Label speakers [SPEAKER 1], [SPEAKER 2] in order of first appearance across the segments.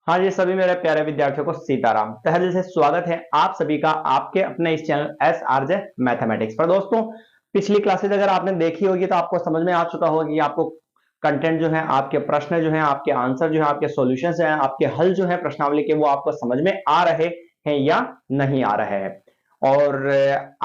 [SPEAKER 1] हाँ जी, सभी मेरे प्यारे विद्यार्थियों को सीताराम। तहे दिल से स्वागत है आप सभी का आपके अपने इस channel S R J mathematics पर। दोस्तों, पिछली क्लासेज अगर आपने देखी होगी तो आपको समझ में आ चुका होगा कि आपको कंटेंट जो है, आपके प्रश्न जो है, आपके आंसर जो है, आपके सॉल्यूशन जो है, आपके हल जो है प्रश्नावली के, वो आपको समझ में आ रहे हैं या नहीं आ रहे हैं। और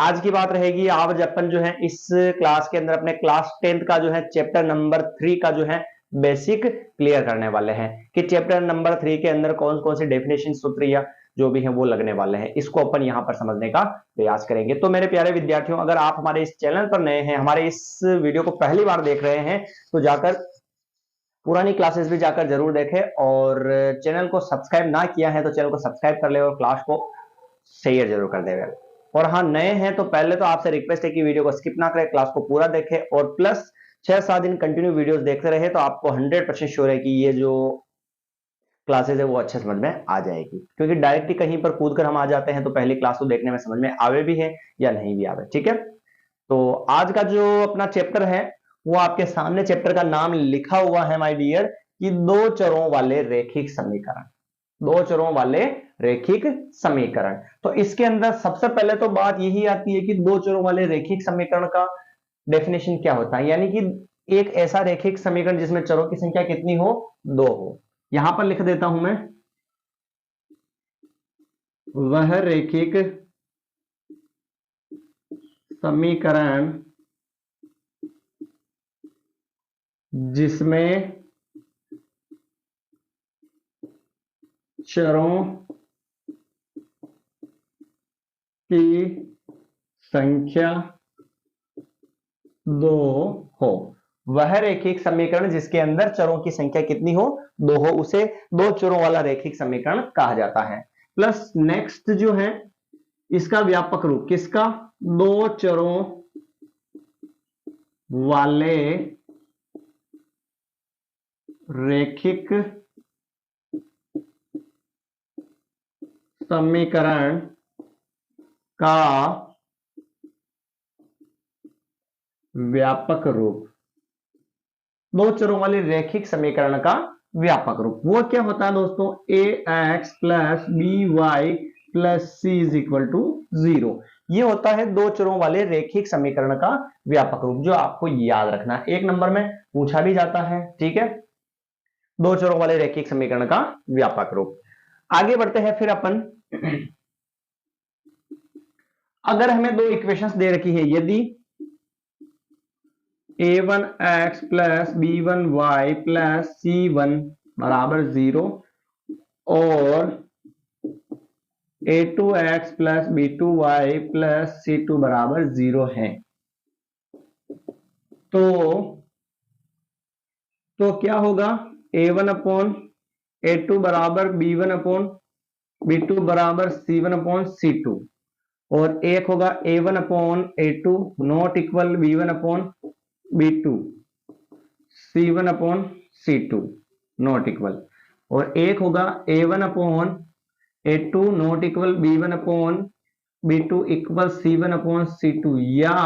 [SPEAKER 1] आज की बात रहेगी, आज अपन जो है इस क्लास के अंदर अपने क्लास 10th का जो है चैप्टर नंबर 3 का जो है बेसिक क्लियर करने वाले हैं कि चैप्टर नंबर 3 के अंदर कौन कौन से डेफिनेशन, सूत्र या जो भी है वो लगने वाले हैं। इसको अपन यहां पर समझने का प्रयास करेंगे। तो मेरे प्यारे विद्यार्थियों, अगर आप हमारे इस चैनल पर नए हैं, हमारे इस वीडियो को पहली बार देख रहे हैं, तो जाकर पुरानी क्लासेस भी जाकर जरूर देखें, और चैनल को सब्सक्राइब ना किया है तो चैनल को सब्सक्राइब कर ले और क्लास को शेयर जरूर कर देगा। और हाँ, नए हैं तो पहले तो आपसे रिक्वेस्ट है कि वीडियो को स्किप ना करें, क्लास को पूरा देखें, और प्लस 6-7 दिन कंटिन्यू वीडियोस देखते रहे तो आपको 100% श्योर है कि ये जो क्लासेस है वो अच्छे समझ में आ जाएगी। क्योंकि डायरेक्टली कहीं पर कूद कर हम आ जाते हैं तो पहली क्लास को देखने में समझ में आवे भी है या नहीं भी आवे। ठीक है, तो आज का जो अपना चैप्टर है वो आपके सामने चैप्टर का नाम लिखा हुआ है माय डियर, कि दो चरों वाले रेखिक समीकरण। दो चरों वाले रेखिक समीकरण। तो इसके अंदर सबसे पहले तो बात यही आती है कि दो चरों वाले रेखिक समीकरण का डेफिनेशन क्या होता है। यानी कि एक ऐसा रेखिक समीकरण जिसमें चरों की संख्या कितनी हो, दो हो। यहां पर लिख देता हूं मैं, वह रेखिक समीकरण जिसमें चरों की संख्या दो हो। वह रेखिक समीकरण जिसके अंदर चरों की संख्या कितनी हो, दो हो, उसे दो चरों वाला रेखिक समीकरण कहा जाता है। प्लस नेक्स्ट जो है इसका व्यापक रूप, किसका, दो चरों वाले रेखिक समीकरण का व्यापक रूप। दो चरों वाले रेखिक समीकरण का व्यापक रूप वो क्या होता है दोस्तों, A X plus B Y plus C is equal to 0। ये होता है दो चरों वाले रेखिक समीकरण का व्यापक रूप, जो आपको याद रखना है, एक नंबर में पूछा भी जाता है। ठीक है, दो चरों वाले रेखिक समीकरण का व्यापक रूप। आगे बढ़ते हैं फिर अपन। अगर हमें दो इक्वेशंस दे रखी है, यदि a1x plus b1y plus c1 बराबर 0 और a2x plus b2y plus c2 बराबर 0 है, तो क्या होगा, a1 अपॉन a2 बराबर b1 अपॉन b2 बराबर c1 अपॉन c2, और एक होगा a1 upon a2 not equal b1 upon b2 c1 upon c2 not equal, और एक होगा a1 upon a2 not equal b1 upon b2 equal c1 upon c2, या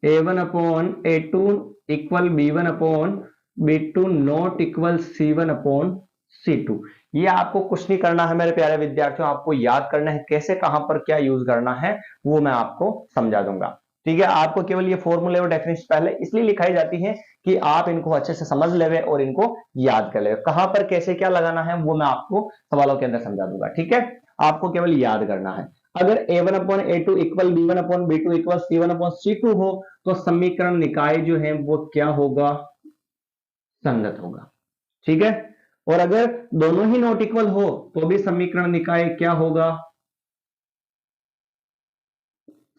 [SPEAKER 1] a1 upon a2 equal b1 upon b2 not equal c1 upon c2। ये आपको कुछ नहीं करना है मेरे प्यारे विद्यार्थियों, आपको याद करना है कैसे, कहां पर क्या यूज करना है वो मैं आपको समझा दूंगा। ठीक है, आपको केवल ये फॉर्मूले और डेफिनेशन पहले इसलिए लिखाई जाती है कि आप इनको अच्छे से समझ लेवे और इनको याद कर ले। कहां पर कैसे क्या लगाना है वो मैं आपको सवालों के अंदर समझा दूंगा। ठीक है, आपको केवल याद करना है। अगर a1 upon a2 equal b1 upon b2 equal c1 upon c2 हो तो समीकरण निकाय जो है वो क्या होगा, संगत होगा। ठीक है, और अगर दोनों ही नॉट इक्वल हो तो भी समीकरण निकाय क्या होगा,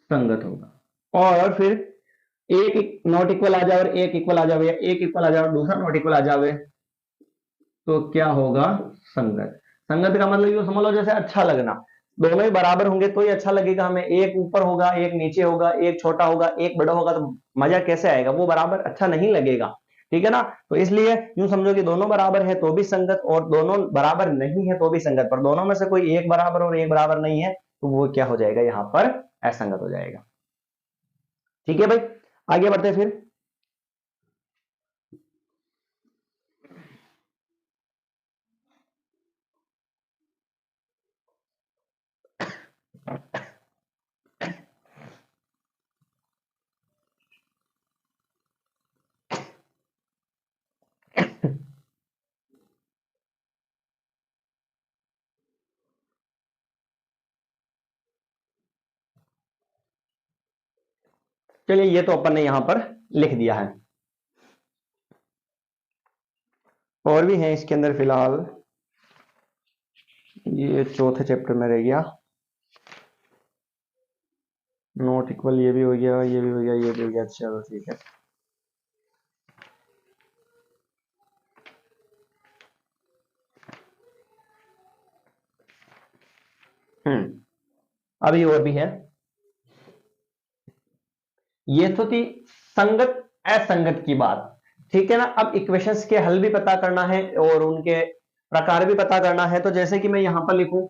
[SPEAKER 1] संगत होगा। और फिर एक नॉट इक्वल आ जाए और एक इक्वल आ जाए, या एक इक्वल आ जाए और दूसरा नॉट इक्वल आ जाए, तो क्या होगा, संगत। संगत का मतलब ये समझ लो जैसे अच्छा लगना, दोनों ही बराबर होंगे तो ही अच्छा लगेगा हमें। एक ऊपर होगा, एक नीचे होगा, एक छोटा होगा, एक बड़ा होगा, तो मजा कैसे आएगा, वो बराबर अच्छा नहीं लगेगा। ठीक है ना, तो इसलिए यूं समझो कि दोनों बराबर है तो भी संगत, और दोनों बराबर नहीं है तो भी संगत, पर दोनों में से कोई एक बराबर और एक बराबर नहीं है तो वो क्या हो जाएगा, यहां पर असंगत हो जाएगा। ठीक है भाई, आगे बढ़ते फिर। चलिए ये तो अपन ने यहां पर लिख दिया है। और भी है इसके अंदर फिलहाल, ये चौथे चैप्टर में रह गया। नॉट इक्वल ये भी हो गया, ये भी हो गया, ये भी हो गया। चलो ठीक है। अभी और भी है। ये तो थी संगत असंगत की बात, ठीक है ना। अब इक्वेशंस के हल भी पता करना है और उनके प्रकार भी पता करना है। तो जैसे कि मैं यहां पर लिखूं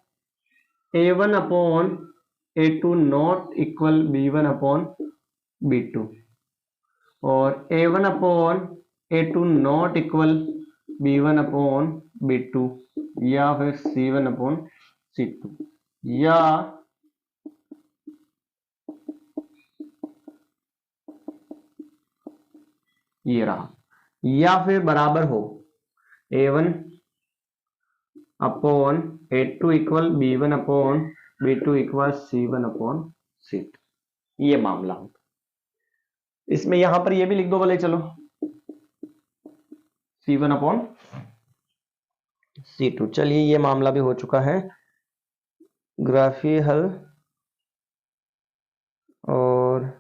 [SPEAKER 1] a1 upon a2 not equal b1 upon b2, और a1 upon a2 not equal b1 upon b2, या फिर c1 अपॉन c2, या ये रहा, या फिर बराबर हो a1 upon a2 equal b1 upon b2 equal c1 upon c2, ये मामला हो। इसमें यहां पर ये भी लिख दो बोले, चलो c1 अपॉन c2। चलिए ये मामला भी हो चुका है। ग्राफी हल और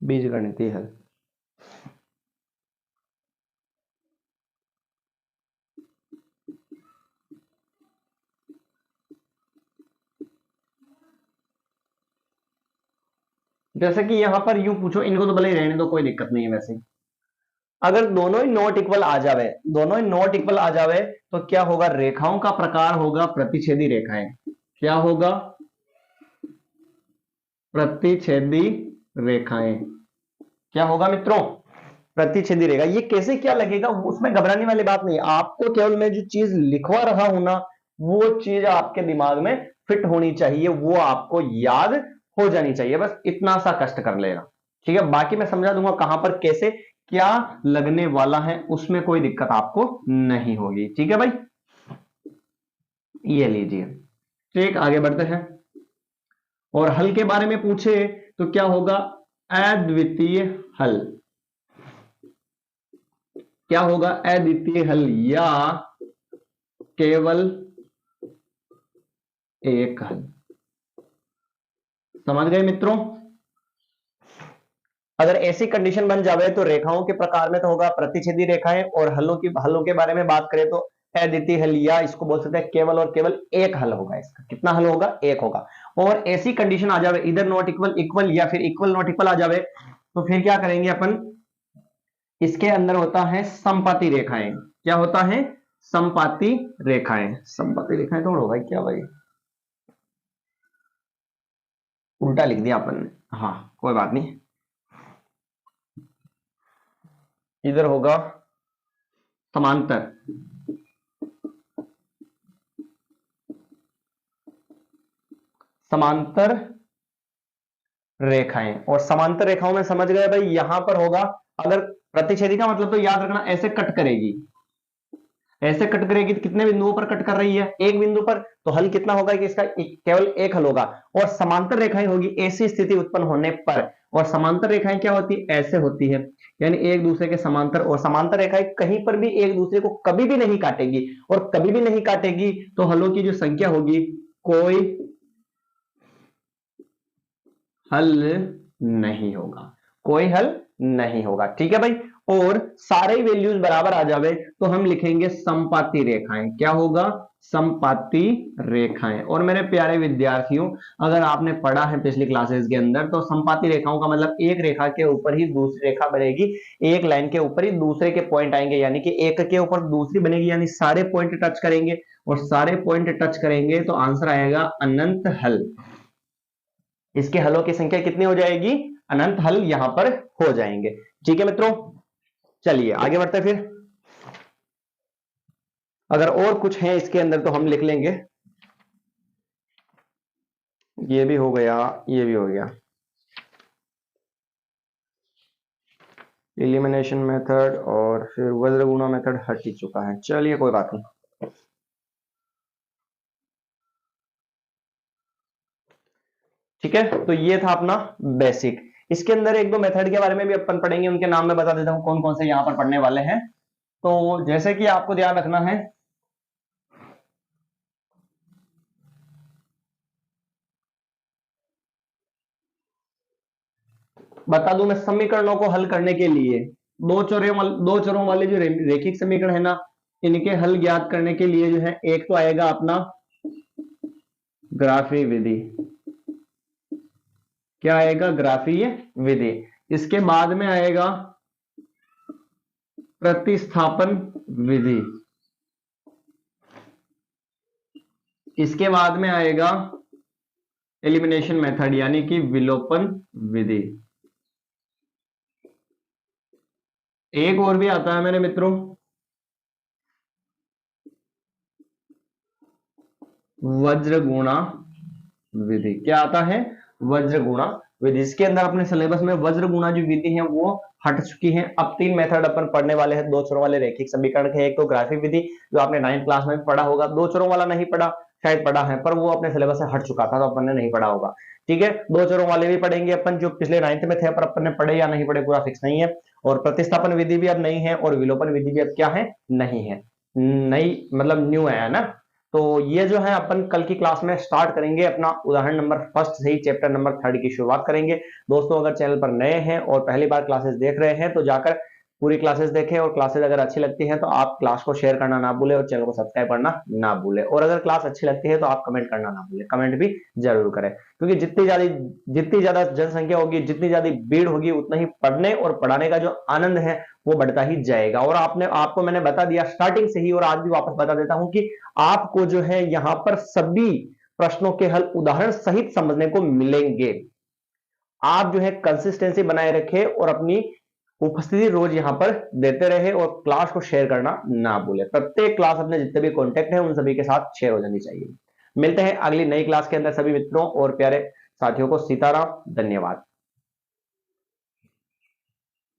[SPEAKER 1] बीजगणितीय हल। जैसे कि यहां पर यूं पूछो, इनको तो भले ही रहने दो, कोई दिक्कत नहीं है। वैसे अगर दोनों ही नॉट इक्वल आ जावे, दोनों ही नॉट इक्वल आ जावे, तो क्या होगा? रेखाओं का प्रकार होगा प्रतिच्छेदी रेखाएं। क्या होगा? प्रतिच्छेदी रेखाएं। क्या होगा मित्रों? प्रतिच्छेदी रेखा। ये कैसे क्या लगेगा उसमें घबराने वाली बात नहीं। आपको केवल मैं जो चीज लिखवा रहा हूं ना, वो चीज आपके दिमाग में फिट होनी चाहिए, वो आपको याद हो जानी चाहिए। बस इतना सा कष्ट कर लेना, ठीक है। बाकी मैं समझा दूंगा कहां पर कैसे क्या लगने वाला है, उसमें कोई दिक्कत आपको नहीं होगी, ठीक है भाई। ये लीजिए, ठीक, आगे बढ़ते हैं। और हल के बारे में पूछे तो क्या होगा? अद्वितीय हल। क्या होगा? अद्वितीय हल या केवल एक हल। समझ गए मित्रों? अगर ऐसी कंडीशन बन जावे तो रेखाओं के प्रकार में तो होगा प्रतिच्छेदी रेखाएं, और हलों के बारे में बात करें तो अद्वितीय हल, या इसको बोल सकते हैं केवल और केवल एक हल होगा। इसका कितना हल होगा? एक होगा। और ऐसी कंडीशन आ जावे इधर नॉट इक्वल इक्वल या फिर इक्वल नॉट इक्वल आ जावे, तो फिर क्या करेंगे अपन? इसके अंदर होता है समपाती रेखाएं। क्या होता है? समपाती रेखाएं। समपाती रेखाएं थोड़ा भाई, क्या भाई उल्टा लिख दिया अपन ने, हाँ कोई बात नहीं। इधर होगा समांतर। समांतर रेखाएं, और समांतर रेखाओं में समझ गए भाई, यहां पर होगा अगर प्रतिच्छेदी का मतलब तो याद रखना ऐसे कट करेगी। ऐसे कट करेगी तो कितने बिंदुओं पर कट कर रही है? एक बिंदु पर। तो हल कितना होगा कि इसका केवल एक हल होगा। और समांतर रेखाएं होगी ऐसी स्थिति उत्पन्न होने पर। और समांतर रेखाएं क्या होती है? ऐसे होती है, यानी एक दूसरे के समांतर। और समांतर रेखाएं कहीं पर भी एक दूसरे को कभी भी नहीं काटेगी, और कभी भी नहीं काटेगी तो हलों की जो संख्या होगी, कोई हल नहीं होगा। कोई हल नहीं होगा, ठीक है भाई। और सारे वैल्यूज बराबर आ जावे तो हम लिखेंगे समपाती रेखाएं। क्या होगा? समपाती रेखाएं। और मेरे प्यारे विद्यार्थियों, अगर आपने पढ़ा है पिछली क्लासेस के अंदर, तो समपाती रेखाओं का मतलब एक रेखा के ऊपर ही दूसरी रेखा बनेगी, एक लाइन के ऊपर ही दूसरे के पॉइंट आएंगे, यानी कि एक के ऊपर दूसरी बनेगी, यानी सारे पॉइंट टच करेंगे। और सारे पॉइंट टच करेंगे तो आंसर आएगा अनंत हल। इसके हलों की संख्या कितनी हो जाएगी? अनंत हल यहां पर हो जाएंगे, ठीक है मित्रों। चलिए आगे बढ़ते हैं फिर। अगर और कुछ है इसके अंदर तो हम लिख लेंगे। ये भी हो गया, ये भी हो गया। एलिमिनेशन मेथड और फिर वज्र गुणा मेथड हट ही चुका है। चलिए कोई बात नहीं। ठीक है, तो ये था अपना बेसिक। इसके अंदर एक दो मेथड के बारे में भी अपन पढ़ेंगे, उनके नाम मैं बता देता हूं कौन कौन से यहां पर पढ़ने वाले हैं। तो जैसे कि आपको ध्यान रखना है, बता दूं मैं, समीकरणों को हल करने के लिए दो चरों वाले जो रेखिक समीकरण है ना, इनके हल ज्ञात करने के लिए जो है, एक तो आएगा अपना ग्राफीय विधि। क्या आएगा? ग्राफीय विधि। इसके बाद में आएगा प्रतिस्थापन विधि। इसके बाद में आएगा एलिमिनेशन मेथड यानी कि विलोपन विधि। एक और भी आता है मेरे मित्रों, वज्र गुणा विधि। क्या आता है? वज्र गुणा विधि। इसके अंदर अपने सिलेबस में वज्र गुणा जो विधि है वो हट चुकी है। अब तीन मेथड अपन पढ़ने वाले हैं दो चरों वाले रैखिक समीकरण के। एक तो ग्राफिक विधि जो आपने 9th क्लास में पढ़ा होगा, दो चरों वाला नहीं पढ़ा, शायद पढ़ा है पर वो अपने सिलेबस से हट चुका था तो अपन ने नहीं पढ़ा होगा। ठीक है, दो चरों वाले भी पढ़ेंगे अपन जो पिछले 9th में थे, पर अपन ने पढ़े या नहीं पढ़े पूरा फिक्स नहीं है। और प्रतिस्थापन विधि भी अब नहीं है और विलोपन विधि भी अब क्या है? नहीं है, नई मतलब न्यू है ना। तो ये जो है अपन कल की क्लास में स्टार्ट करेंगे, अपना उदाहरण नंबर फर्स्ट से ही चैप्टर नंबर 3 की शुरुआत करेंगे। दोस्तों अगर चैनल पर नए हैं और पहली बार क्लासेस देख रहे हैं तो जाकर पूरी क्लासेस देखें, और क्लासेस अगर अच्छी लगती हैं तो आप क्लास को शेयर करना ना भूलें और चैनल को सब्सक्राइब करना ना भूलें। और अगर क्लास अच्छी लगती है तो आप कमेंट करना ना भूलें, कमेंट भी जरूर करें, क्योंकि जितनी ज्यादा जनसंख्या होगी, जितनी ज्यादा भीड़ होगी, उतना ही पढ़ने और पढ़ाने का जो आनंद है वो बढ़ता ही जाएगा। और आपको मैंने बता दिया स्टार्टिंग से ही, और आज भी वापस बता देता हूं कि आपको जो है यहां पर सभी प्रश्नों के हल उदाहरण सहित समझने को मिलेंगे। आप जो है कंसिस्टेंसी बनाए रखें और अपनी उपस्थिति रोज यहां पर देते रहे और क्लास को शेयर करना ना भूले। प्रत्येक क्लास अपने जितने भी कॉन्टेक्ट हैं उन सभी के साथ शेयर हो जानी चाहिए। मिलते हैं अगली नई क्लास के अंदर सभी मित्रों और प्यारे साथियों को। सीताराम, धन्यवाद।